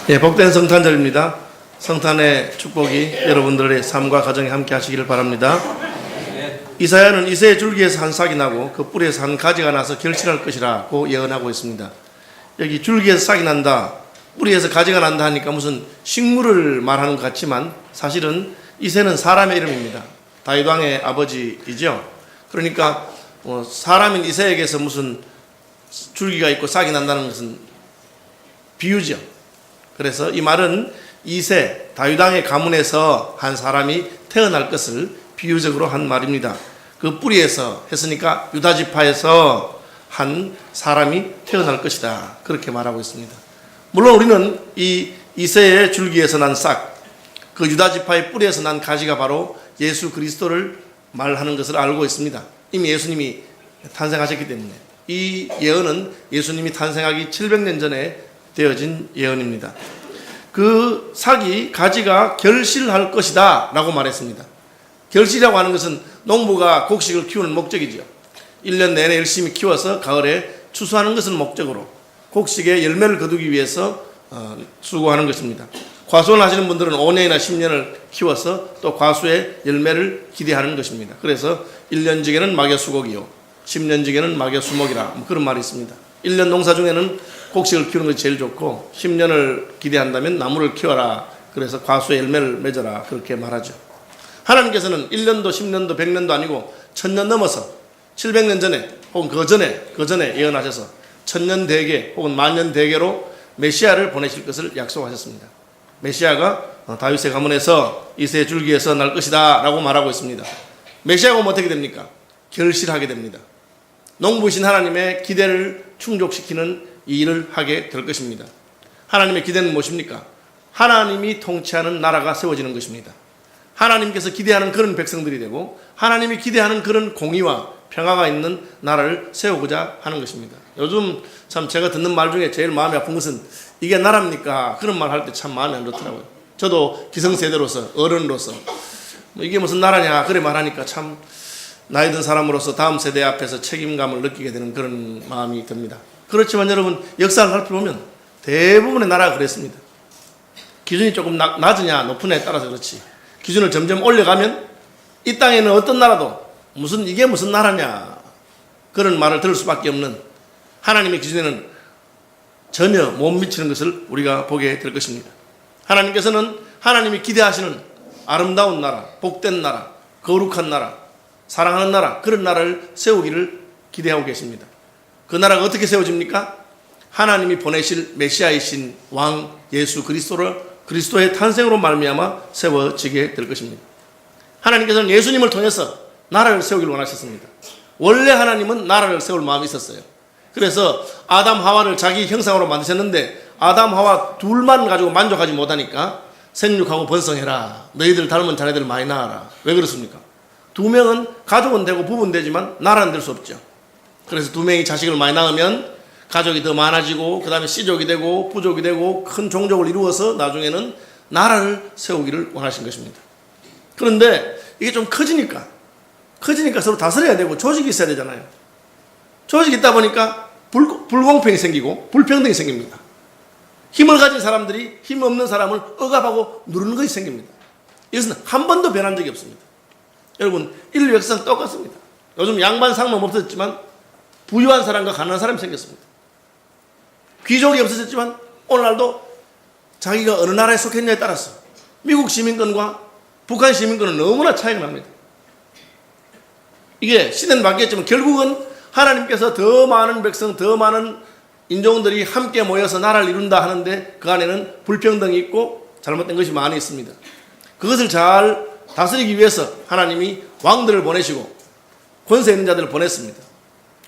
예, 복된 성탄절입니다. 성탄의 축복이 여러분들의 삶과 가정에 함께 하시기를 바랍니다. 이사야는 이새의 줄기에서 한 싹이 나고 그 뿌리에서 한 가지가 나서 결실할 것이라고 예언하고 있습니다. 여기 줄기에서 싹이 난다, 뿌리에서 가지가 난다 하니까 무슨 식물을 말하는 것 같지만 사실은 이새는 사람의 이름입니다. 다윗 왕의 아버지이죠. 그러니까 사람인 이새에게서 무슨 줄기가 있고 싹이 난다는 것은 비유죠. 그래서 이 말은 이새, 다윗 왕의 가문에서 한 사람이 태어날 것을 비유적으로 한 말입니다. 그 뿌리에서 했으니까 유다 지파에서 한 사람이 태어날 것이다, 그렇게 말하고 있습니다. 물론 우리는 이 이새의 줄기에서 난 싹, 그 유다 지파의 뿌리에서 난 가지가 바로 예수 그리스도를 말하는 것을 알고 있습니다. 이미 예수님이 탄생하셨기 때문에 이 예언은 예수님이 탄생하기 700년 전에 되어진 예언입니다. 그 싹이 가지가 결실할 것이다 라고 말했습니다. 결실이라고 하는 것은 농부가 곡식을 키우는 목적이죠. 1년 내내 열심히 키워서 가을에 추수하는 것을 목적으로 곡식에 열매를 거두기 위해서 수고하는 것입니다. 과수원 하시는 분들은 5년이나 10년을 키워서 또 과수의 열매를 기대하는 것입니다. 그래서 1년지게는 막여수곡이요 10년지게는 막여수목이라 그런 말이 있습니다. 1년 농사 중에는 곡식을 키우는 것이 제일 좋고 10년을 기대한다면 나무를 키워라, 그래서 과수의 열매를 맺어라, 그렇게 말하죠. 하나님께서는 1년도 10년도 100년도 아니고 1000년 넘어서 700년 전에 혹은 그 전에 예언하셔서 1000년 대계 혹은 만년 대계로 메시아를 보내실 것을 약속하셨습니다. 메시아가 다윗의 가문에서 이새의 줄기에서 날 것이다 라고 말하고 있습니다. 메시아가 오면 어떻게 됩니까? 결실하게 됩니다. 농부이신 하나님의 기대를 충족시키는 이 일을 하게 될 것입니다. 하나님의 기대는 무엇입니까? 하나님이 통치하는 나라가 세워지는 것입니다. 하나님께서 기대하는 그런 백성들이 되고 하나님이 기대하는 그런 공의와 평화가 있는 나라를 세우고자 하는 것입니다. 요즘 참 제가 듣는 말 중에 제일 마음이 아픈 것은 이게 나라입니까? 그런 말 할 때 참 마음이 안 좋더라고요. 저도 기성세대로서 어른으로서 이게 무슨 나라냐 그래 말하니까 참 나이 든 사람으로서 다음 세대 앞에서 책임감을 느끼게 되는 그런 마음이 듭니다. 그렇지만 여러분, 역사를 살펴보면 대부분의 나라가 그랬습니다. 기준이 조금 낮으냐 높으냐에 따라서 그렇지, 기준을 점점 올려가면 이 땅에는 어떤 나라도 이게 무슨 나라냐 그런 말을 들을 수밖에 없는, 하나님의 기준에는 전혀 못 미치는 것을 우리가 보게 될 것입니다. 하나님께서는 하나님이 기대하시는 아름다운 나라, 복된 나라, 거룩한 나라, 사랑하는 나라, 그런 나라를 세우기를 기대하고 계십니다. 그 나라가 어떻게 세워집니까? 하나님이 보내실 메시아이신 왕 예수 그리스도의 탄생으로 말미암아 세워지게 될 것입니다. 하나님께서는 예수님을 통해서 나라를 세우기를 원하셨습니다. 원래 하나님은 나라를 세울 마음이 있었어요. 그래서 아담 하와를 자기 형상으로 만드셨는데 아담 하와 둘만 가지고 만족하지 못하니까 생육하고 번성해라, 너희들 닮은 자네들 많이 낳아라. 왜 그렇습니까? 두 명은 가족은 되고 부부는 되지만 나라는 될 수 없죠. 그래서 두 명이 자식을 많이 낳으면 가족이 더 많아지고 그 다음에 씨족이 되고 부족이 되고 큰 종족을 이루어서 나중에는 나라를 세우기를 원하신 것입니다. 그런데 이게 좀 커지니까 서로 다스려야 되고 조직이 있어야 되잖아요. 조직이 있다 보니까 불공평이 생기고 불평등이 생깁니다. 힘을 가진 사람들이 힘 없는 사람을 억압하고 누르는 것이 생깁니다. 이것은 한 번도 변한 적이 없습니다. 여러분, 인류 역사는 똑같습니다. 요즘 양반 상놈 없어졌지만 부유한 사람과 가난한 사람이 생겼습니다. 귀족이 없어졌지만 오늘날도 자기가 어느 나라에 속했냐에 따라서 미국 시민권과 북한 시민권은 너무나 차이가 납니다. 이게 시대는 바뀌었지만 결국은 하나님께서 더 많은 백성, 더 많은 인종들이 함께 모여서 나라를 이룬다 하는데 그 안에는 불평등이 있고 잘못된 것이 많이 있습니다. 그것을 잘 다스리기 위해서 하나님이 왕들을 보내시고 권세 있는 자들을 보냈습니다.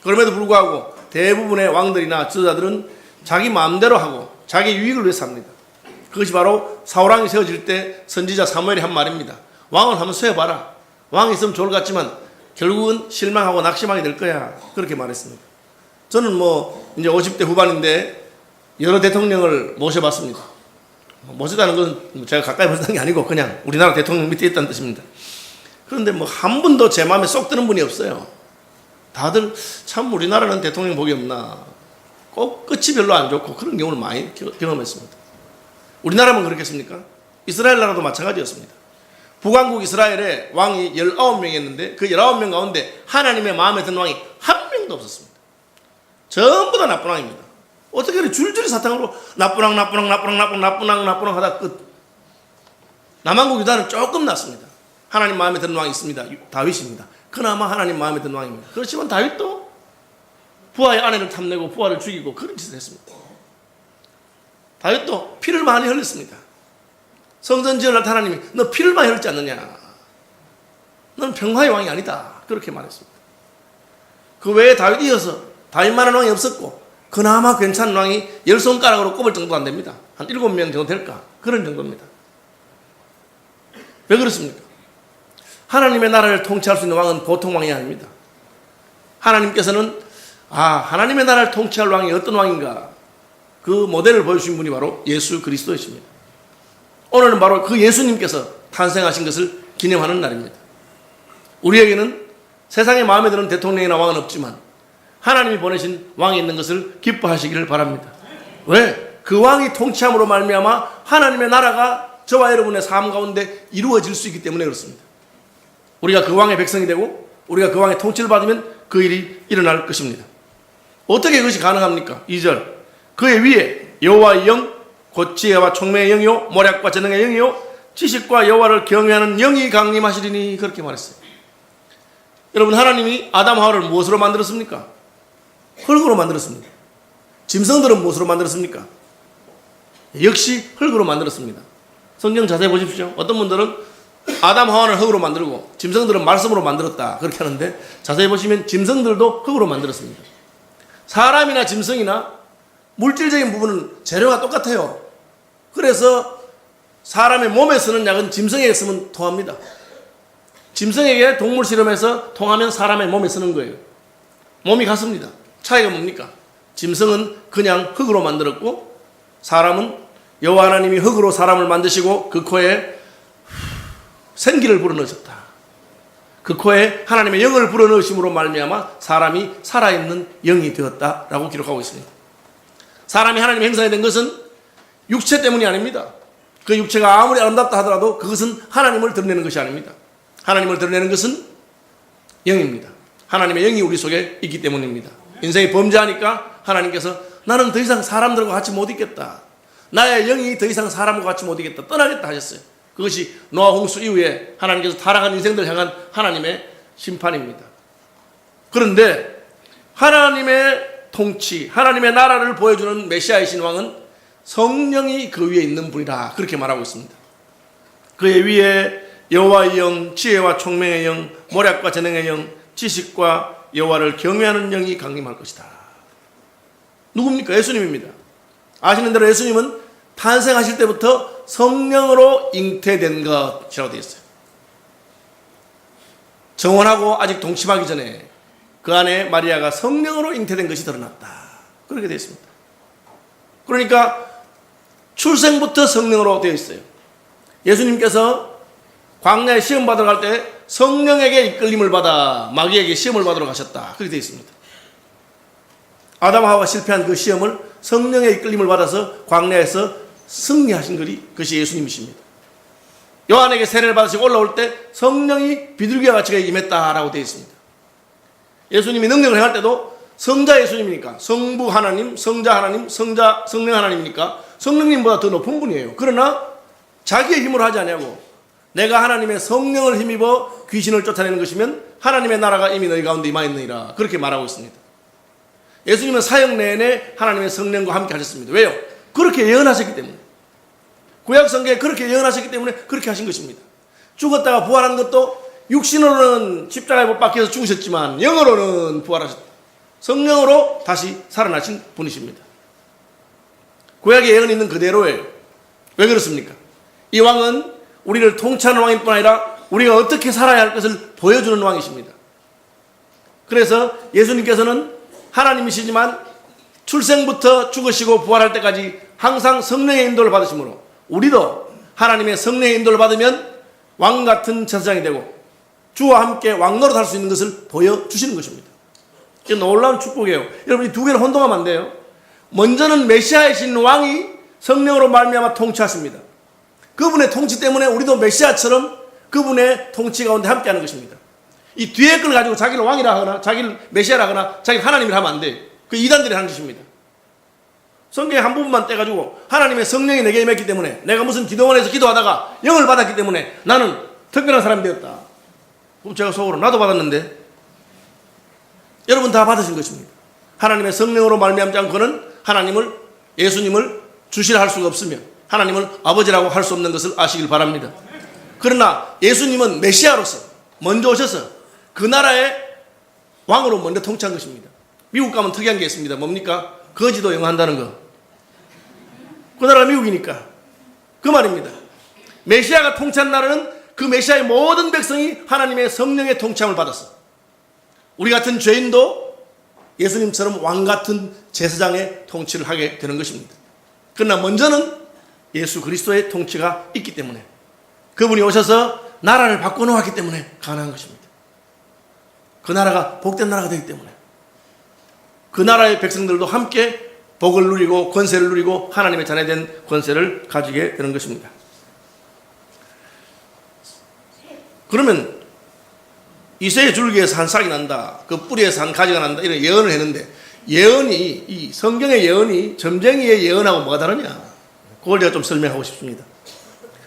그럼에도 불구하고 대부분의 왕들이나 지도자들은 자기 마음대로 하고 자기 유익을 위해서 합니다. 그것이 바로 사울왕이 세워질 때 선지자 사무엘이 한 말입니다. 왕을 한번 세워봐라. 왕이 있으면 좋을 것 같지만 결국은 실망하고 낙심하게 될 거야, 그렇게 말했습니다. 저는 이제 50대 후반인데 여러 대통령을 모셔봤습니다. 모시다는 것은 제가 가까이 모시는 게 아니고 그냥 우리나라 대통령 밑에 있다는 뜻입니다. 그런데 한 분도 제 마음에 쏙 드는 분이 없어요. 다들 참 우리나라는 대통령 복이 없나, 꼭 끝이 별로 안 좋고 그런 경우를 많이 경험했습니다. 우리나라만 그렇겠습니까? 이스라엘 나라도 마찬가지였습니다. 북왕국 이스라엘에 왕이 19명이었는데 그 19명 가운데 하나님의 마음에 드는 왕이 한 명도 없었습니다. 전부 다 나쁜 왕입니다. 어떻게 그래 줄줄이 사탕으로 나쁜 왕 하다 끝. 남왕국 유다는 조금 낫습니다. 하나님 마음에 드는 왕이 있습니다. 다윗입니다. 그나마 하나님 마음에 드는 왕입니다. 그렇지만 다윗도 부하의 아내를 탐내고 부하를 죽이고 그런 짓을 했습니다. 다윗도 피를 많이 흘렸습니다. 성전 지을 날 하나님이 너 피를 많이 흘리지 않느냐, 너는 평화의 왕이 아니다, 그렇게 말했습니다. 그 외에 다윗 이어서 다윗만한 왕이 없었고 그나마 괜찮은 왕이 10손가락으로 꼽을 정도도 안 됩니다. 한 7명 정도 될까, 그런 정도입니다. 왜 그렇습니까? 하나님의 나라를 통치할 수 있는 왕은 보통 왕이 아닙니다. 하나님께서는 하나님의 나라를 통치할 왕이 어떤 왕인가, 그 모델을 보여주신 분이 바로 예수 그리스도이십니다. 오늘은 바로 그 예수님께서 탄생하신 것을 기념하는 날입니다. 우리에게는 세상에 마음에 드는 대통령이나 왕은 없지만 하나님이 보내신 왕이 있는 것을 기뻐하시기를 바랍니다. 왜? 그 왕이 통치함으로 말미암아 하나님의 나라가 저와 여러분의 삶 가운데 이루어질 수 있기 때문에 그렇습니다. 우리가 그 왕의 백성이 되고 우리가 그 왕의 통치를 받으면 그 일이 일어날 것입니다. 어떻게 그것이 가능합니까? 2절, 그의 위에 여호와의 영, 곧 지혜와 총명의 영이요 모략과 재능의 영이요 지식과 여호와를 경외하는 영이 강림하시리니, 그렇게 말했어요. 여러분, 하나님이 아담 하와를 무엇으로 만들었습니까? 흙으로 만들었습니다. 짐승들은 무엇으로 만들었습니까? 역시 흙으로 만들었습니다. 성경 자세히 보십시오. 어떤 분들은 아담 하와는 흙으로 만들고 짐승들은 말씀으로 만들었다, 그렇게 하는데 자세히 보시면 짐승들도 흙으로 만들었습니다. 사람이나 짐승이나 물질적인 부분은 재료가 똑같아요. 그래서 사람의 몸에 쓰는 약은 짐승에게 쓰면 통합니다. 짐승에게 동물 실험에서 통하면 사람의 몸에 쓰는 거예요. 몸이 같습니다. 차이가 뭡니까? 짐승은 그냥 흙으로 만들었고 사람은 여호와 하나님이 흙으로 사람을 만드시고 그 코에 생기를 불어넣으셨다. 그 코에 하나님의 영을 불어넣으심으로 말미암아 사람이 살아있는 영이 되었다라고 기록하고 있습니다. 사람이 하나님의 행성이 된 것은 육체 때문이 아닙니다. 그 육체가 아무리 아름답다 하더라도 그것은 하나님을 드러내는 것이 아닙니다. 하나님을 드러내는 것은 영입니다. 하나님의 영이 우리 속에 있기 때문입니다. 인생이 범죄하니까 하나님께서 나는 더 이상 사람들과 같이 못 있겠다, 나의 영이 더 이상 사람과 같이 못 있겠다, 떠나겠다 하셨어요. 그것이 노아 홍수 이후에 하나님께서 타락한 인생들 향한 하나님의 심판입니다. 그런데 하나님의 통치, 하나님의 나라를 보여주는 메시아이신 왕은 성령이 그 위에 있는 분이라, 그렇게 말하고 있습니다. 그의 위에 여호와의 영, 지혜와 총명의 영, 모략과 재능의 영, 지식과 여호와를 경외하는 영이 강림할 것이다. 누굽니까? 예수님입니다. 아시는 대로 예수님은 탄생하실 때부터 성령으로 잉태된 것이라고 되어 있어요. 정원하고 아직 동침하기 전에 그 안에 마리아가 성령으로 잉태된 것이 드러났다, 그렇게 되어 있습니다. 그러니까 출생부터 성령으로 되어 있어요. 예수님께서 광야에 시험 받으러 갈 때 성령에게 이끌림을 받아 마귀에게 시험을 받으러 가셨다, 그렇게 되어 있습니다. 아담 하와가 실패한 그 시험을 성령의 이끌림을 받아서 광야에서 승리하신 것이 예수님이십니다. 요한에게 세례를 받으시고 올라올 때 성령이 비둘기와 같이 그에게 임했다라고 되어 있습니다. 예수님이 능력을 행할 때도 성자 예수님이니까 성부 하나님, 성자 하나님, 성령 하나님이니까 성령님보다 더 높은 분이에요. 그러나 자기의 힘으로 하지 아니하고 내가 하나님의 성령을 힘입어 귀신을 쫓아내는 것이면 하나님의 나라가 이미 너희 가운데 임하였느니라, 그렇게 말하고 있습니다. 예수님은 사역 내내 하나님의 성령과 함께 하셨습니다. 왜요? 그렇게 예언하셨기 때문에. 구약 성경에 그렇게 예언하셨기 때문에 그렇게 하신 것입니다. 죽었다가 부활한 것도 육신으로는 십자가에 못 박혀서 죽으셨지만 영으로는 부활하셨다. 성령으로 다시 살아나신 분이십니다. 구약의 예언이 있는 그대로예요. 왜 그렇습니까? 이 왕은 우리를 통치하는 왕일 뿐 아니라 우리가 어떻게 살아야 할 것을 보여주는 왕이십니다. 그래서 예수님께서는 하나님이시지만 출생부터 죽으시고 부활할 때까지 항상 성령의 인도를 받으시므로 우리도 하나님의 성령의 인도를 받으면 왕같은 제사장이 되고 주와 함께 왕노릇 할 수 있는 것을 보여주시는 것입니다. 이게 놀라운 축복이에요. 여러분, 이 두 개를 혼동하면 안 돼요. 먼저는 메시아이신 왕이 성령으로 말미암아 통치하십니다. 그분의 통치 때문에 우리도 메시아처럼 그분의 통치 가운데 함께하는 것입니다. 이 뒤에 걸 가지고 자기를 왕이라 하거나 자기를 메시아라 하거나 자기를 하나님이라 하면 안 돼. 그 이단들이 하는 짓입니다. 성경의 한 부분만 떼가지고 하나님의 성령이 내게 임했기 때문에 내가 무슨 기도원에서 기도하다가 영을 받았기 때문에 나는 특별한 사람이 되었다. 그럼 제가 속으로 나도 받았는데 여러분 다 받으신 것입니다. 하나님의 성령으로 말미암지 않고는 하나님을 예수님을 주시라 할 수가 없으며 하나님을 아버지라고 할 수 없는 것을 아시길 바랍니다. 그러나 예수님은 메시아로서 먼저 오셔서 그 나라의 왕으로 먼저 통치한 것입니다. 미국 가면 특이한 게 있습니다. 뭡니까? 거지도 영어한다는 거. 그 나라가 미국이니까 그 말입니다. 메시아가 통치한 나라는 그 메시아의 모든 백성이 하나님의 성령의 통치함을 받았어. 우리 같은 죄인도 예수님처럼 왕 같은 제사장의 통치를 하게 되는 것입니다. 그러나 먼저는 예수 그리스도의 통치가 있기 때문에 그분이 오셔서 나라를 바꿔놓았기 때문에 가능한 것입니다. 그 나라가 복된 나라가 되기 때문에 그 나라의 백성들도 함께 복을 누리고 권세를 누리고 하나님의 자녀된 권세를 가지게 되는 것입니다. 그러면 이새의 줄기에서 한 싹이 난다, 그 뿌리에서 한 가지가 난다, 이런 예언을 했는데 예언이, 이 성경의 예언이 점쟁이의 예언하고 뭐가 다르냐? 그걸 제가 좀 설명하고 싶습니다.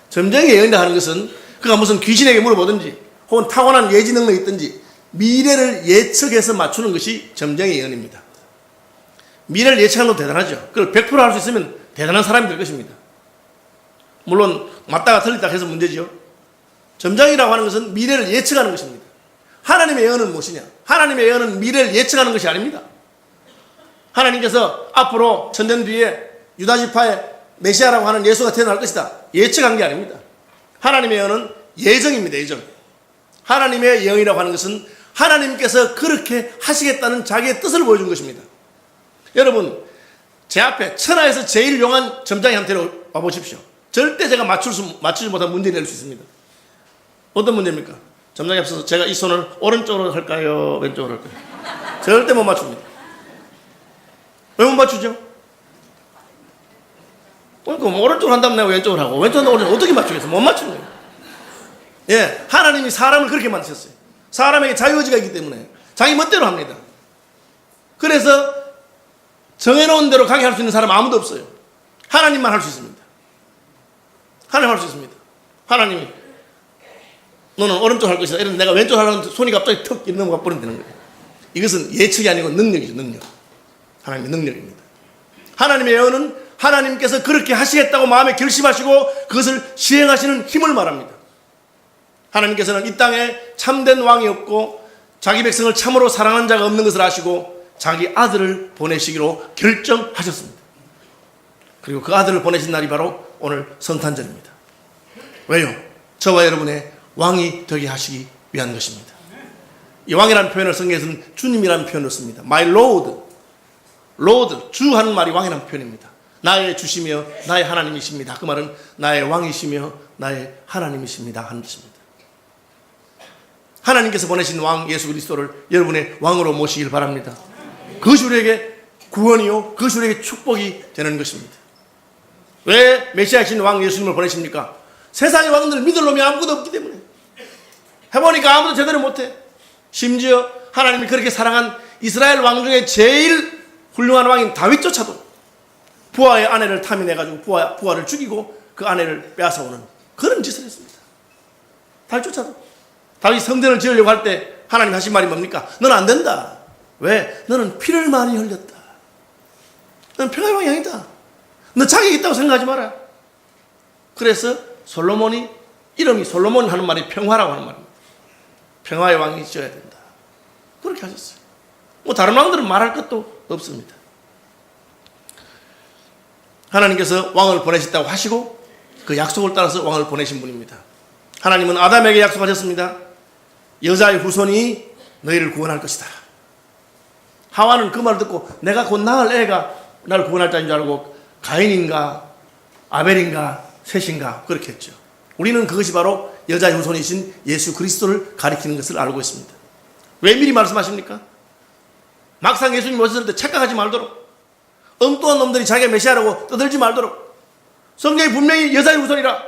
점쟁이의 예언이라 하는 것은 그가 무슨 귀신에게 물어보든지 혹은 타고난 예지 능력이 있든지 미래를 예측해서 맞추는 것이 점쟁이의 예언입니다. 미래를 예측하는 것도 대단하죠. 그걸 100% 할 수 있으면 대단한 사람이 될 것입니다. 물론 맞다가 틀리다 해서 문제죠. 점쟁이라고 하는 것은 미래를 예측하는 것입니다. 하나님의 예언은 무엇이냐? 하나님의 예언은 미래를 예측하는 것이 아닙니다. 하나님께서 앞으로 천년 뒤에 유다지파의 메시아라고 하는 예수가 태어날 것이다, 예측한 게 아닙니다. 하나님의 예언은 예정입니다. 예정. 하나님의 예언이라고 하는 것은 하나님께서 그렇게 하시겠다는 자기의 뜻을 보여준 것입니다. 여러분, 제 앞에 천하에서 제일 용한 점장이한테 와보십시오. 절대 제가 맞추지 못한 문제를 낼 수 있습니다. 어떤 문제입니까? 점장이 앞서서 제가 이 손을 오른쪽으로 할까요? 왼쪽으로 할까요? 절대 못 맞춥니다. 왜 못 맞추죠? 그러니까 오른쪽으로 한다면 내가 왼쪽으로 하고 왼쪽으로 한다면 오른쪽으로 어떻게 맞추겠어? 못 맞추는 거예요. 예, 하나님이 사람을 그렇게 만드셨어요. 사람에게 자유의지가 있기 때문에 자기 멋대로 합니다. 그래서 정해놓은 대로 가게 할 수 있는 사람 아무도 없어요. 하나님만 할 수 있습니다. 하나님 할 수 있습니다. 하나님이 너는 오른쪽 할 것이다, 이런 내가 왼쪽 하려는 손이 갑자기 턱 이런 넘어가 버리면 되는 거예요. 이것은 예측이 아니고 능력이죠. 능력. 하나님의 능력입니다. 하나님의 예언은 하나님께서 그렇게 하시겠다고 마음에 결심하시고 그것을 시행하시는 힘을 말합니다. 하나님께서는 이 땅에 참된 왕이 없고 자기 백성을 참으로 사랑하는 자가 없는 것을 아시고 자기 아들을 보내시기로 결정하셨습니다. 그리고 그 아들을 보내신 날이 바로 오늘 성탄절입니다. 왜요? 저와 여러분의 왕이 되게 하시기 위한 것입니다. 이 왕이라는 표현을 성경에서는 주님이라는 표현을 씁니다. My Lord, Lord, 주 하는 말이 왕이라는 표현입니다. 나의 주시며 나의 하나님이십니다. 그 말은 나의 왕이시며 나의 하나님이십니다 하는 뜻입니다. 하나님께서 보내신 왕 예수 그리스도를 여러분의 왕으로 모시길 바랍니다. 그것이 우리에게 구원이요, 그것이 우리에게 축복이 되는 것입니다. 왜 메시아이신 왕 예수님을 보내십니까? 세상의 왕들을 믿을 놈이 아무것도 없기 때문에. 해보니까 아무도 제대로 못해. 심지어 하나님이 그렇게 사랑한 이스라엘 왕 중에 제일 훌륭한 왕인 다윗조차도 부하의 아내를 탐해내가지고 부하를 죽이고 그 아내를 빼앗아오는 그런 짓을 했습니다. 다윗조차도. 다윗이 성전을 지으려고 할 때 하나님 하신 말이 뭡니까? 너는 안 된다. 왜? 너는 피를 많이 흘렸다. 너는 평화의 왕이 아니다. 너 자격이 있다고 생각하지 마라. 그래서 솔로몬이, 이름이 솔로몬 하는 말이 평화라고 하는 말입니다. 평화의 왕이 지어야 된다. 그렇게 하셨어요. 뭐 다른 왕들은 말할 것도 없습니다. 하나님께서 왕을 보내셨다고 하시고 그 약속을 따라서 왕을 보내신 분입니다. 하나님은 아담에게 약속하셨습니다. 여자의 후손이 너희를 구원할 것이다. 하와는 그 말을 듣고 내가 곧 낳을 애가 나를 구원할 자인 줄 알고 가인인가 아벨인가 셋인가 그렇게 했죠. 우리는 그것이 바로 여자의 후손이신 예수 그리스도를 가리키는 것을 알고 있습니다. 왜 미리 말씀하십니까? 막상 예수님 오셨을 때 착각하지 말도록, 엉뚱한 놈들이 자기가 메시아라고 떠들지 말도록, 성경이 분명히 여자의 후손이라,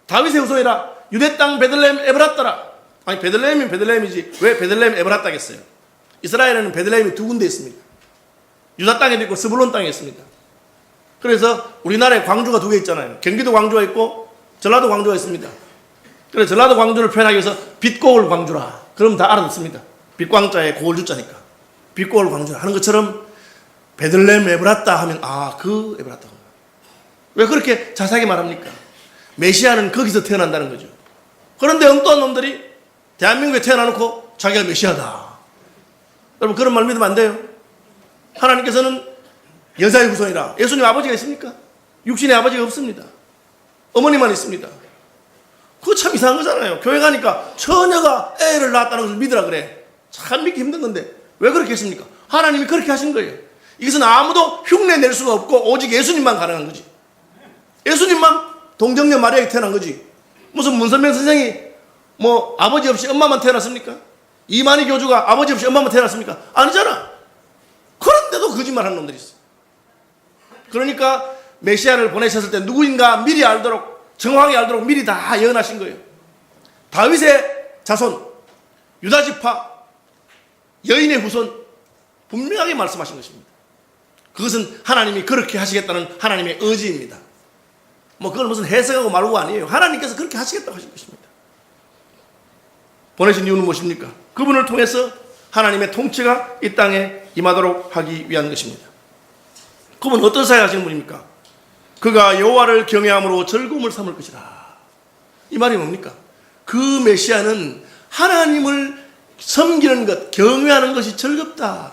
다윗의 후손이라, 유대 땅 베들레헴 에브라따라. 아니 베들레헴이면 베들레헴이지 왜 베들레헴 에브라따겠어요? 이스라엘에는 베들레헴이 두 군데 있습니다. 유다 땅에도 있고 스불론 땅에 있습니다. 그래서 우리나라에 광주가 두 개 있잖아요. 경기도 광주가 있고 전라도 광주가 있습니다. 그래서 전라도 광주를 표현하기 위해서 빛고을 광주라. 그럼 다 알아듣습니다. 빛광자에 고을주자니까. 빛고을 광주라 하는 것처럼 베들레헴 에브라따 하면 그 에브라따. 왜 그렇게 자세하게 말합니까? 메시아는 거기서 태어난다는 거죠. 그런데 엉뚱한 놈들이 대한민국에 태어나놓고 자기가 메시아다. 여러분 그런 말 믿으면 안 돼요. 하나님께서는 여자의 후손이라. 예수님 아버지가 있습니까? 육신의 아버지가 없습니다. 어머니만 있습니다. 그거 참 이상한 거잖아요. 교회 가니까 처녀가 애를 낳았다는 것을 믿으라 그래. 참 믿기 힘든 건데 왜 그렇게 했습니까? 하나님이 그렇게 하신 거예요. 이것은 아무도 흉내 낼 수가 없고 오직 예수님만 가능한 거지. 예수님만 동정녀 마리아에 태어난 거지. 무슨 문선명 선생이 뭐 아버지 없이 엄마만 태어났습니까? 이만희 교주가 아버지 없이 엄마만 태어났습니까? 아니잖아. 그런데도 거짓말하는 놈들이 있어. 그러니까 메시아를 보내셨을 때 누구인가 미리 알도록, 정확히 알도록 미리 다 예언하신 거예요. 다윗의 자손, 유다지파, 여인의 후손 분명하게 말씀하신 것입니다. 그것은 하나님이 그렇게 하시겠다는 하나님의 의지입니다. 뭐 그걸 무슨 해석하고 말고 아니에요. 하나님께서 그렇게 하시겠다고 하신 것입니다. 보내신 이유는 무엇입니까? 그분을 통해서 하나님의 통치가 이 땅에 임하도록 하기 위한 것입니다. 그분은 어떤 사역 하시는 분입니까? 그가 여호와를 경외함으로 즐거움을 삼을 것이라. 이 말이 뭡니까? 그 메시아는 하나님을 섬기는 것, 경외하는 것이 즐겁다.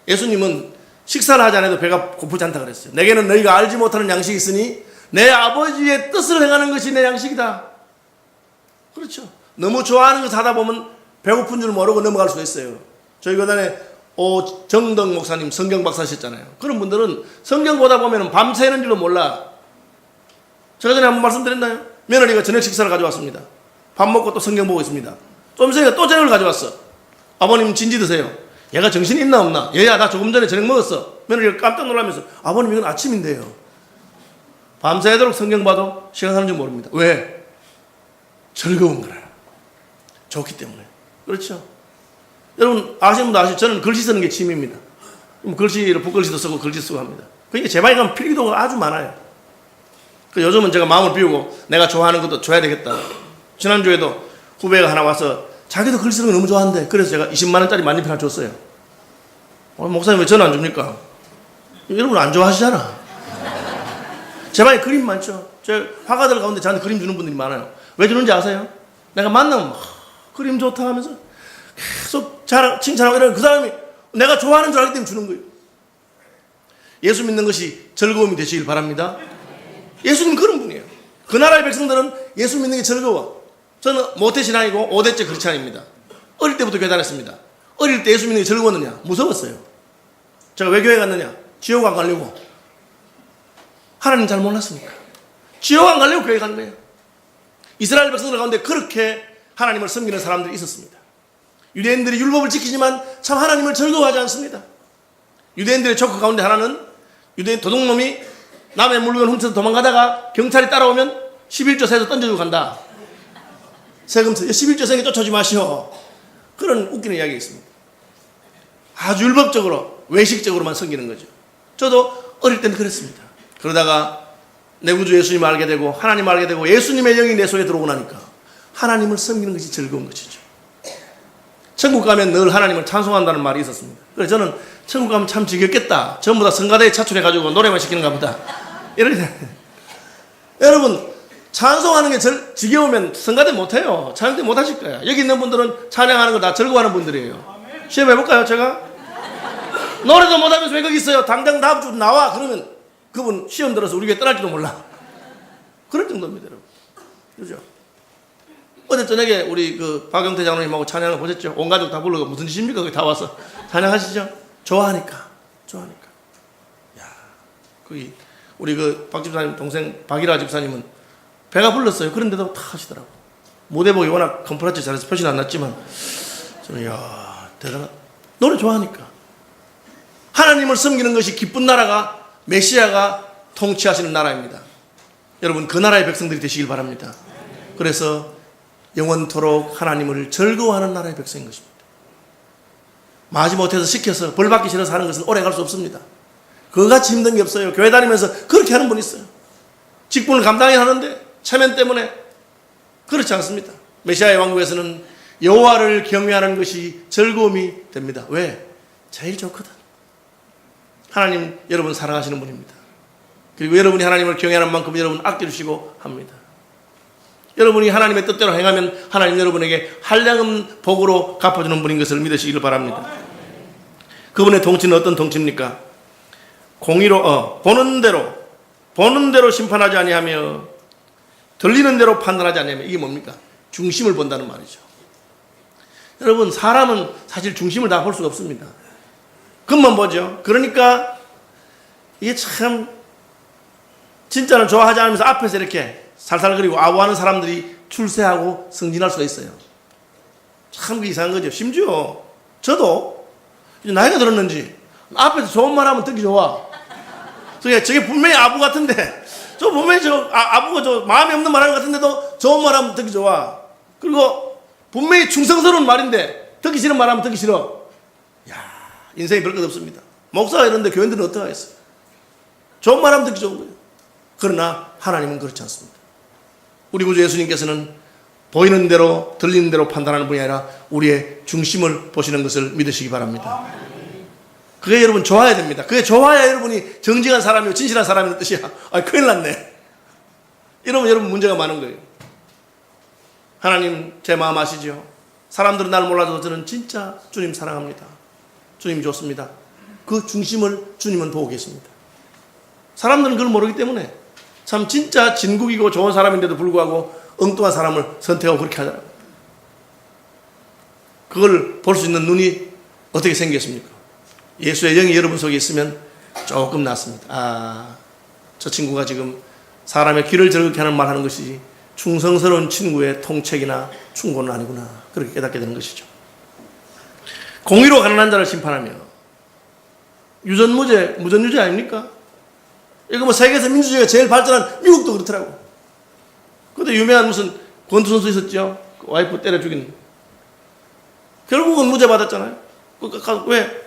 예수님은 식사를 하지 않아도 배가 고프지 않다 그랬어요. 내게는 너희가 알지 못하는 양식이 있으니 내 아버지의 뜻을 행하는 것이 내 양식이다. 그렇죠. 너무 좋아하는 것을 하다 보면 배고픈 줄 모르고 넘어갈 수 있어요. 저희 교단에 오정덕 목사님 성경 박사셨잖아요. 그런 분들은 성경 보다 보면 밤새는 줄도 몰라. 제가 전에 한번 말씀드렸나요? 며느리가 저녁 식사를 가져왔습니다. 밥 먹고 또 성경 보고 있습니다. 좀 있으니까 또 저녁을 가져왔어. 아버님 진지 드세요. 얘가 정신이 있나 없나? 얘야 나 조금 전에 저녁 먹었어. 며느리가 깜짝 놀라면서 아버님 이건 아침인데요. 밤새도록 성경 봐도 시간 가는 줄 모릅니다. 왜? 즐거운 거라. 좋기 때문에. 그렇죠. 여러분 아시는 분도 아시죠? 저는 글씨 쓰는 게 취미입니다. 글씨를 붓글씨도 쓰고 글씨 쓰고 합니다. 그러니까 제 방에 가면 필기도가 아주 많아요. 요즘은 제가 마음을 비우고 내가 좋아하는 것도 줘야 되겠다. 지난주에도 후배가 하나 와서 자기도 글씨 쓰는 거 너무 좋아한대. 그래서 제가 20만 원짜리 만년필 하나 줬어요. 목사님 왜 전화 안 줍니까? 여러분 안 좋아하시잖아. 제 방에 그림 많죠. 제 화가들 가운데 저한테 그림 주는 분들이 많아요. 왜 주는지 아세요? 내가 만나면 그림 좋다 하면서 계속 칭찬하고 이러면 그 사람이 내가 좋아하는 줄 알기 때문에 주는 거예요. 예수 믿는 것이 즐거움이 되시길 바랍니다. 예수님 그런 분이에요. 그 나라의 백성들은 예수 믿는 게 즐거워. 저는 모태신앙이고 5대째 크리스찬입니다. 어릴 때부터 교회 다녔습니다. 어릴 때 예수 믿는 게 즐거웠느냐? 무서웠어요. 제가 왜 교회 갔느냐? 지옥 안 가려고. 하나님 잘 몰랐습니까? 지옥 안 가려고 교회 간 거예요. 이스라엘 백성들 가운데 그렇게 하나님을 섬기는 사람들이 있었습니다. 유대인들이 율법을 지키지만 참 하나님을 즐거워하지 않습니다. 유대인들의 조커 가운데 하나는 유대인 도둑놈이 남의 물건 훔쳐서 도망가다가 경찰이 따라오면 11조 세서 던져주고 간다. 세금 11조 세게 쫓아오지 마시오. 그런 웃기는 이야기가 있습니다. 아주 율법적으로 외식적으로만 섬기는 거죠. 저도 어릴 때는 그랬습니다. 그러다가 내 구주 예수님을 알게 되고 하나님을 알게 되고 예수님의 영이 내 속에 들어오고 나니까 하나님을 섬기는 것이 즐거운 것이죠. 천국 가면 늘 하나님을 찬송한다는 말이 있었습니다. 그래서 저는 천국 가면 참 지겹겠다. 전부 다 성가대에 차출해가지고 노래만 시키는가 보다. 이렇게 여러분 찬송하는 게 지겨우면 성가대 못해요. 찬양대 못하실 거야. 여기 있는 분들은 찬양하는 거 다 즐거워하는 분들이에요. 시험해볼까요 제가? 노래도 못하면서 왜 거기 있어요? 당장 다음 주 나와. 그러면 그분 시험 들어서 우리 교회 떠날지도 몰라. 그런 정도입니다 여러분. 그죠? 어제 저녁에 우리 그 박영태 장로님하고 찬양을 보셨죠? 온 가족 다 불러가 무슨 짓입니까? 거기 다 와서 찬양하시죠? 좋아하니까. 야, 거기 우리 그 박 집사님 동생 박일아 집사님은 배가 불렀어요. 그런데도 다 하시더라고. 무대복이 워낙 컴프라치 잘해서 표시는 안 났지만 저는 야 대단하다. 노래 좋아하니까. 하나님을 섬기는 것이 기쁜 나라가 메시아가 통치하시는 나라입니다. 여러분 그 나라의 백성들이 되시길 바랍니다. 그래서 영원토록 하나님을 즐거워하는 나라의 백성인 것입니다. 마지못해서 시켜서 벌받기 싫어서 하는 것은 오래 갈 수 없습니다. 그거같이 힘든 게 없어요. 교회 다니면서 그렇게 하는 분 있어요. 직분을 감당해야 하는데 체면 때문에 그렇지 않습니다. 메시아의 왕국에서는 여호와를 경외하는 것이 즐거움이 됩니다. 왜? 제일 좋거든. 하나님 여러분 사랑하시는 분입니다. 그리고 여러분이 하나님을 경외하는 만큼 여러분 아껴주시고 합니다. 여러분이 하나님의 뜻대로 행하면 하나님 여러분에게 한량은 복으로 갚아주는 분인 것을 믿으시길 바랍니다. 그분의 통치는 어떤 통치입니까? 공의로 보는 대로 심판하지 아니하며 들리는 대로 판단하지 아니하며, 이게 뭡니까? 중심을 본다는 말이죠. 여러분 사람은 사실 중심을 다 볼 수가 없습니다. 겉만 보죠. 그러니까 이게 참 진짜는 좋아하지 않으면서 앞에서 이렇게 살살거리고 아우하는 사람들이 출세하고 승진할 수가 있어요. 참 이상한 거죠. 심지어 저도 이제 나이가 들었는지 앞에서 좋은 말 하면 듣기 좋아. 그러니까 저게 분명히 아부 같은데, 저 분명히 아부가 마음에 없는 말 하는 것 같은데도 좋은 말 하면 듣기 좋아. 그리고 분명히 충성스러운 말인데 듣기 싫은 말 하면 듣기 싫어. 야, 인생이 별것 없습니다. 목사가 이런데 교인들은 어떻게 하겠어요? 좋은 말 하면 듣기 좋은 거예요. 그러나 하나님은 그렇지 않습니다. 우리 구주 예수님께서는 보이는 대로 들리는 대로 판단하는 분이 아니라 우리의 중심을 보시는 것을 믿으시기 바랍니다. 그게 여러분 좋아야 됩니다. 그게 좋아야 여러분이 정직한 사람이고 진실한 사람이라는 뜻이야. 큰일 났네. 이러면 여러분 문제가 많은 거예요. 하나님 제 마음 아시죠? 사람들은 나를 몰라도 저는 진짜 주님 사랑합니다. 주님 좋습니다. 그 중심을 주님은 보고 계십니다. 사람들은 그걸 모르기 때문에 참 진짜 진국이고 좋은 사람인데도 불구하고 엉뚱한 사람을 선택하고 그렇게 하더라고요. 그걸 볼 수 있는 눈이 어떻게 생겼습니까? 예수의 영이 여러분 속에 있으면 조금 낫습니다. 저 친구가 지금 사람의 귀를 즐겁게 하는 말 하는 것이지 충성스러운 친구의 통책이나 충고는 아니구나. 그렇게 깨닫게 되는 것이죠. 공의로 가난한 자를 심판하며, 유전무죄, 무전유죄 아닙니까? 이거 뭐 세계에서 민주주의가 제일 발전한 미국도 그렇더라고. 그때 유명한 무슨 권투 선수 있었죠? 그 와이프 때려 죽인. 결국은 무죄 받았잖아요. 왜?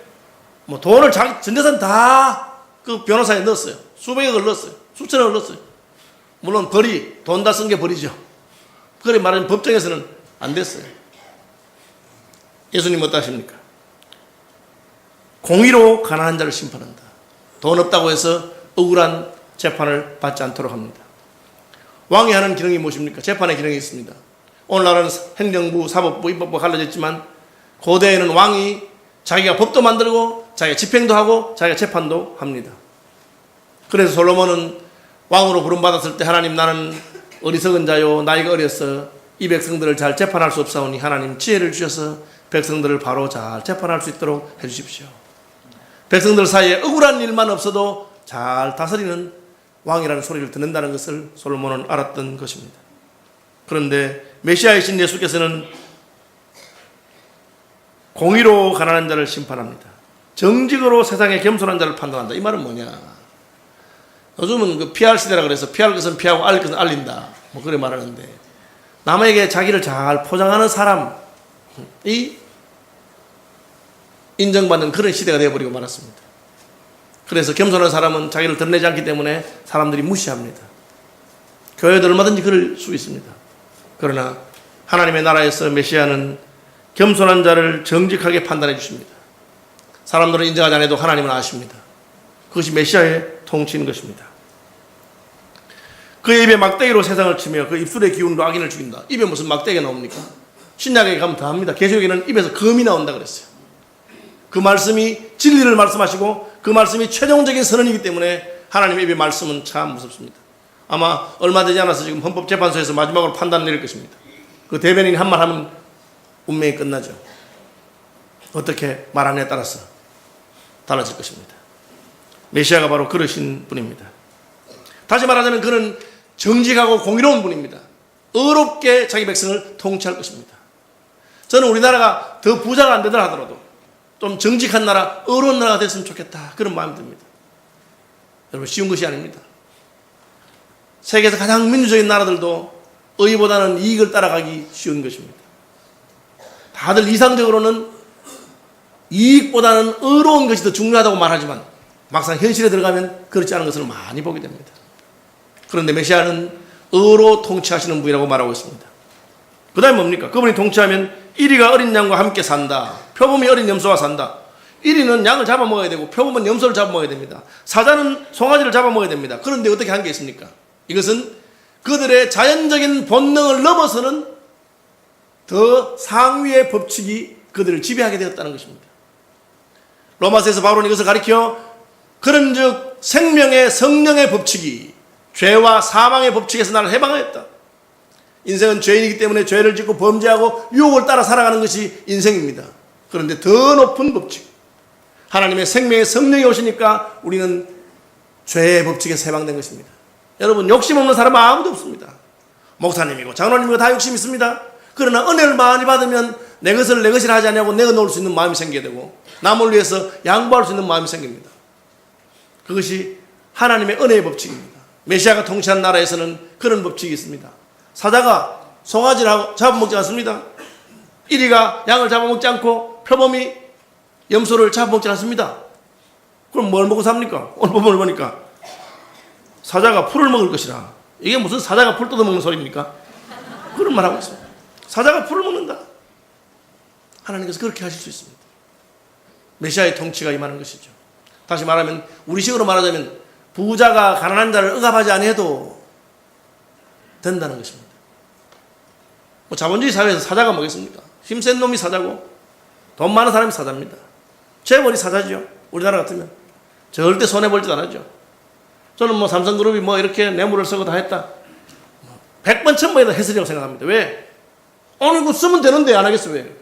뭐 돈을 전 재산 다 그 변호사에 넣었어요. 수백억을 넣었어요. 수천억을 넣었어요. 물론 벌이, 돈 다 쓴 게 벌이죠. 그래 말하면 법정에서는 안 됐어요. 예수님 어떠 하십니까? 공의로 가난한 자를 심판한다. 돈 없다고 해서 억울한 재판을 받지 않도록 합니다. 왕이 하는 기능이 무엇입니까? 재판의 기능이 있습니다. 오늘날은 행정부, 사법부, 입법부가 갈라졌지만 고대에는 왕이 자기가 법도 만들고 자기가 집행도 하고 자기가 재판도 합니다. 그래서 솔로몬은 왕으로 부름받았을 때 하나님 나는 어리석은 자요 나이가 어려서 이 백성들을 잘 재판할 수 없사오니 하나님 지혜를 주셔서 백성들을 바로 잘 재판할 수 있도록 해주십시오. 백성들 사이에 억울한 일만 없어도 잘 다스리는 왕이라는 소리를 듣는다는 것을 솔로몬은 알았던 것입니다. 그런데 메시아이신 예수께서는 공의로 가난한 자를 심판합니다. 정직으로 세상에 겸손한 자를 판단한다. 이 말은 뭐냐? 요즘은 그 PR 시대라 그래서 피할 것은 피하고 알릴 것은 알린다. 뭐 그래 말하는데 남에게 자기를 잘 포장하는 사람이 인정받는 그런 시대가 되어버리고 말았습니다. 그래서 겸손한 사람은 자기를 드러내지 않기 때문에 사람들이 무시합니다. 교회도 얼마든지 그럴 수 있습니다. 그러나 하나님의 나라에서 메시아는 겸손한 자를 정직하게 판단해 주십니다. 사람들은 인정하지 않아도 하나님은 아십니다. 그것이 메시아의 통치인 것입니다. 그의 입에 막대기로 세상을 치며 그 입술의 기운으로 악인을 죽인다. 입에 무슨 막대기가 나옵니까? 신약에 가면 더 합니다. 계시록에는 입에서 검이 나온다 그랬어요. 그 말씀이 진리를 말씀하시고 그 말씀이 최종적인 선언이기 때문에 하나님의 입의 말씀은 참 무섭습니다. 아마 얼마 되지 않아서 지금 헌법재판소에서 마지막으로 판단 내릴 것입니다. 그 대변인이 한 말 하면 운명이 끝나죠. 어떻게 말하느냐에 따라서 달라질 것입니다. 메시아가 바로 그러신 분입니다. 다시 말하자면 그는 정직하고 공의로운 분입니다. 의롭게 자기 백성을 통치할 것입니다. 저는 우리나라가 더 부자가 안 되더라 하더라도 좀 정직한 나라, 의로운 나라가 됐으면 좋겠다. 그런 마음이 듭니다. 여러분 쉬운 것이 아닙니다. 세계에서 가장 민주적인 나라들도 의보다는 이익을 따라가기 쉬운 것입니다. 다들 이상적으로는 이익보다는 의로운 것이 더 중요하다고 말하지만 막상 현실에 들어가면 그렇지 않은 것을 많이 보게 됩니다. 그런데 메시아는 의로 통치하시는 분이라고 말하고 있습니다. 그 다음에 뭡니까? 그분이 통치하면 이리가 어린 양과 함께 산다. 표범이 어린 염소와 산다. 이리는 양을 잡아먹어야 되고 표범은 염소를 잡아먹어야 됩니다. 사자는 송아지를 잡아먹어야 됩니다. 그런데 어떻게 한 게 있습니까? 이것은 그들의 자연적인 본능을 넘어서는 더 상위의 법칙이 그들을 지배하게 되었다는 것입니다. 로마서에서 바울은 이것을 가리켜 그런즉 생명의 성령의 법칙이 죄와 사망의 법칙에서 나를 해방하였다. 인생은 죄인이기 때문에 죄를 짓고 범죄하고 유혹을 따라 살아가는 것이 인생입니다. 그런데 더 높은 법칙, 하나님의 생명의 성령이 오시니까 우리는 죄의 법칙에서 해방된 것입니다. 여러분, 욕심 없는 사람은 아무도 없습니다. 목사님이고 장로님이고 다 욕심 있습니다. 그러나 은혜를 많이 받으면 내 것을 내 것이라 하지 않냐고 내어놓을 수 있는 마음이 생기게 되고 남을 위해서 양보할 수 있는 마음이 생깁니다. 그것이 하나님의 은혜의 법칙입니다. 메시아가 통치한 나라에서는 그런 법칙이 있습니다. 사자가 송아지를 잡아먹지 않습니다. 이리가 양을 잡아먹지 않고 표범이 염소를 잡아먹지 않습니다. 그럼 뭘 먹고 삽니까? 오늘 본문을 보니까 사자가 풀을 먹을 것이라. 이게 무슨 사자가 풀 뜯어먹는 소리입니까? 그런 말 하고 있습니다. 사자가 풀을 먹는다. 하나님께서 그렇게 하실 수 있습니다. 메시아의 통치가 임하는 것이죠. 다시 말하면 우리식으로 말하자면 부자가 가난한 자를 억압하지 않아도 된다는 것입니다. 뭐 자본주의 사회에서 사자가 뭐겠습니까? 힘센 놈이 사자고 돈 많은 사람이 사자입니다. 재벌이 사자죠. 우리나라 같으면 절대 손해볼 짓 안 하죠. 저는 뭐 삼성그룹이 뭐 이렇게 뇌물을 쓰고 다 했다. 100번 1000번이다 했으리라고 생각합니다. 왜? 오늘 그거 쓰면 되는데 안 하겠어. 왜?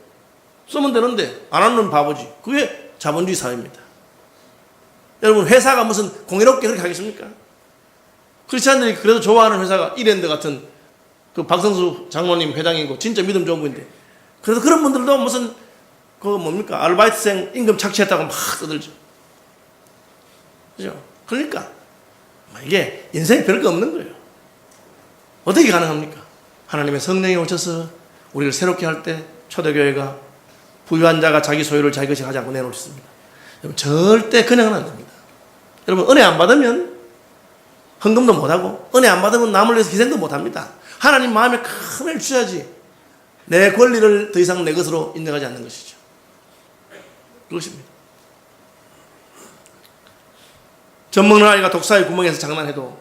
쓰면 되는데 안 하는 바보지. 그게 자본주의 사회입니다. 여러분, 회사가 무슨 공의롭게 그렇게 하겠습니까? 크리스찬들이 그래도 좋아하는 회사가 이랜드 같은 그 박성수 장로님 회장이고 진짜 믿음 좋은 분인데 그래도 그런 분들도 무슨 그 뭡니까? 아르바이트생 임금 착취했다고 막 떠들죠. 그죠? 그러니까 이게 인생에 별거 없는 거예요. 어떻게 가능합니까? 하나님의 성령이 오셔서 우리를 새롭게 할 때 초대교회가 부유한 자가 자기 소유를 자기 것이 하지 않고 내놓을 수 있습니다. 여러분, 절대 그냥은 안 됩니다. 여러분, 은혜 안 받으면 헌금도 못하고 은혜 안 받으면 남을 위해서 희생도 못합니다. 하나님 마음에 큰 애를 주셔야지 내 권리를 더 이상 내 것으로 인정하지 않는 것이죠. 그것입니다. 젖 먹는 아이가 독사의 구멍에서 장난해도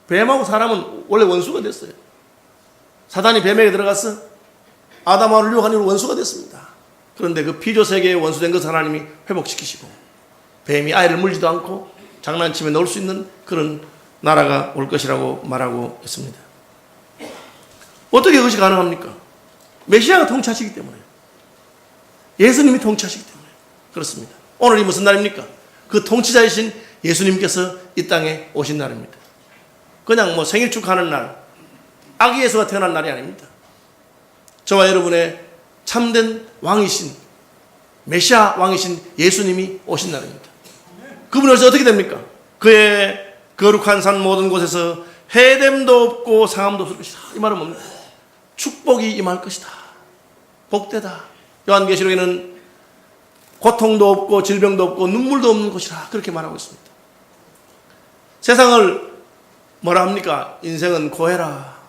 뱀하고 사람은 원래 원수가 됐어요. 사단이 뱀에게 들어가서 아담하고 유혹한 이후로 원수가 됐습니다. 그런데 그 피조 세계의 원수된 것을 하나님이 회복시키시고 뱀이 아이를 물지도 않고 장난치며 놀 수 있는 그런 나라가 올 것이라고 말하고 있습니다. 어떻게 그것이 가능합니까? 메시아가 통치하시기 때문에, 예수님이 통치하시기 때문에 그렇습니다. 오늘이 무슨 날입니까? 그 통치자이신 예수님께서 이 땅에 오신 날입니다. 그냥 뭐 생일 축하하는 날, 아기 예수가 태어난 날이 아닙니다. 저와 여러분의 참된 왕이신 메시아 왕이신 예수님이 오신 날입니다. 그분이 오셔서 어떻게 됩니까? 그의 거룩한 산 모든 곳에서 해됨도 없고 상함도 없을 것이다. 이 말은 뭡니까? 축복이 임할 것이다. 복되다. 요한계시록에는 고통도 없고 질병도 없고 눈물도 없는 곳이라 그렇게 말하고 있습니다. 세상을 뭐라 합니까? 인생은 고해라.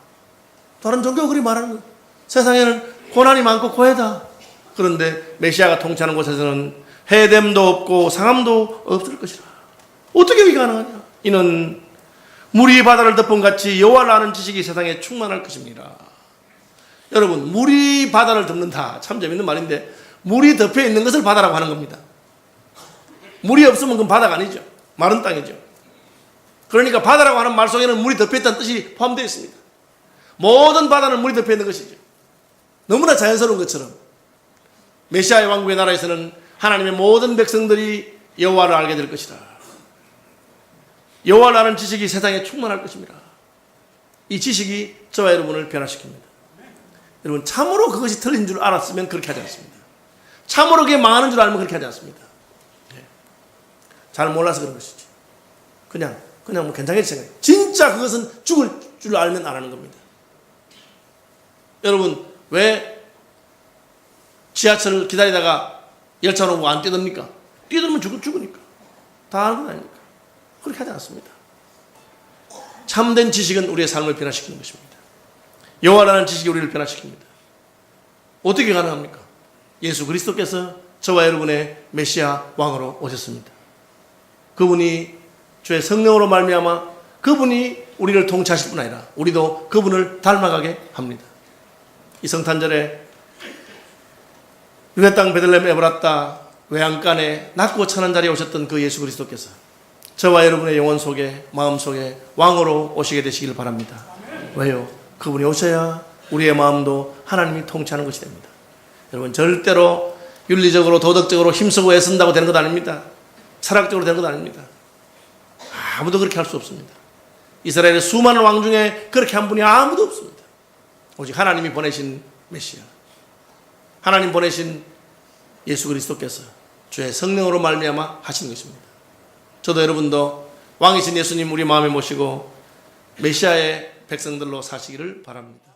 다른 종교가 그렇게 말하는 거예요. 세상에는 고난이 많고 고해다. 그런데 메시아가 통치하는 곳에서는 해됨도 없고 상함도 없을 것이라. 어떻게 이게 가능하냐? 이는 물이 바다를 덮은 같이 여호와를 아는 지식이 세상에 충만할 것입니다. 여러분, 물이 바다를 덮는다. 참 재밌는 말인데 물이 덮여 있는 것을 바다라고 하는 겁니다. 물이 없으면 그건 바다가 아니죠. 마른 땅이죠. 그러니까 바다라고 하는 말 속에는 물이 덮여 있다는 뜻이 포함되어 있습니다. 모든 바다는 물이 덮여 있는 것이죠. 너무나 자연스러운 것처럼 메시아의 왕국의 나라에서는 하나님의 모든 백성들이 여호와를 알게 될 것이다. 여호와를 아는 지식이 세상에 충만할 것입니다. 이 지식이 저와 여러분을 변화시킵니다. 여러분, 참으로 그것이 틀린 줄 알았으면 그렇게 하지 않습니다. 참으로 그게 망하는 줄 알면 그렇게 하지 않습니다. 잘 몰라서 그런 것이지. 그냥 그냥 뭐 괜찮겠지 생각해요. 진짜 그것은 죽을 줄 알면 안 하는 겁니다. 여러분, 왜 지하철을 기다리다가 열차 오고 안 뛰듭니까? 뛰들면 죽으니까. 다 아는 건 아닙니까? 그렇게 하지 않습니다. 참된 지식은 우리의 삶을 변화시키는 것입니다. 여호와라는 지식이 우리를 변화시킵니다. 어떻게 가능합니까? 예수 그리스도께서 저와 여러분의 메시아 왕으로 오셨습니다. 그분이 주의 성령으로 말미암아 그분이 우리를 통치하실 뿐 아니라 우리도 그분을 닮아가게 합니다. 이 성탄절에 유대 땅 베들레헴 에브라타 외양간에 낮고 천한 자리에 오셨던 그 예수 그리스도께서 저와 여러분의 영혼 속에 마음 속에 왕으로 오시게 되시길 바랍니다. 왜요? 그분이 오셔야 우리의 마음도 하나님이 통치하는 것이 됩니다. 여러분, 절대로 윤리적으로 도덕적으로 힘쓰고 애쓴다고 되는 것 아닙니다. 철학적으로 되는 것 아닙니다. 아무도 그렇게 할 수 없습니다. 이스라엘의 수많은 왕 중에 그렇게 한 분이 아무도 없습니다. 오직 하나님이 보내신 메시아, 하나님 보내신 예수 그리스도께서 주의 성령으로 말미암아 하시는 것입니다. 저도 여러분도 왕이신 예수님 우리 마음에 모시고 메시아의 백성들로 사시기를 바랍니다.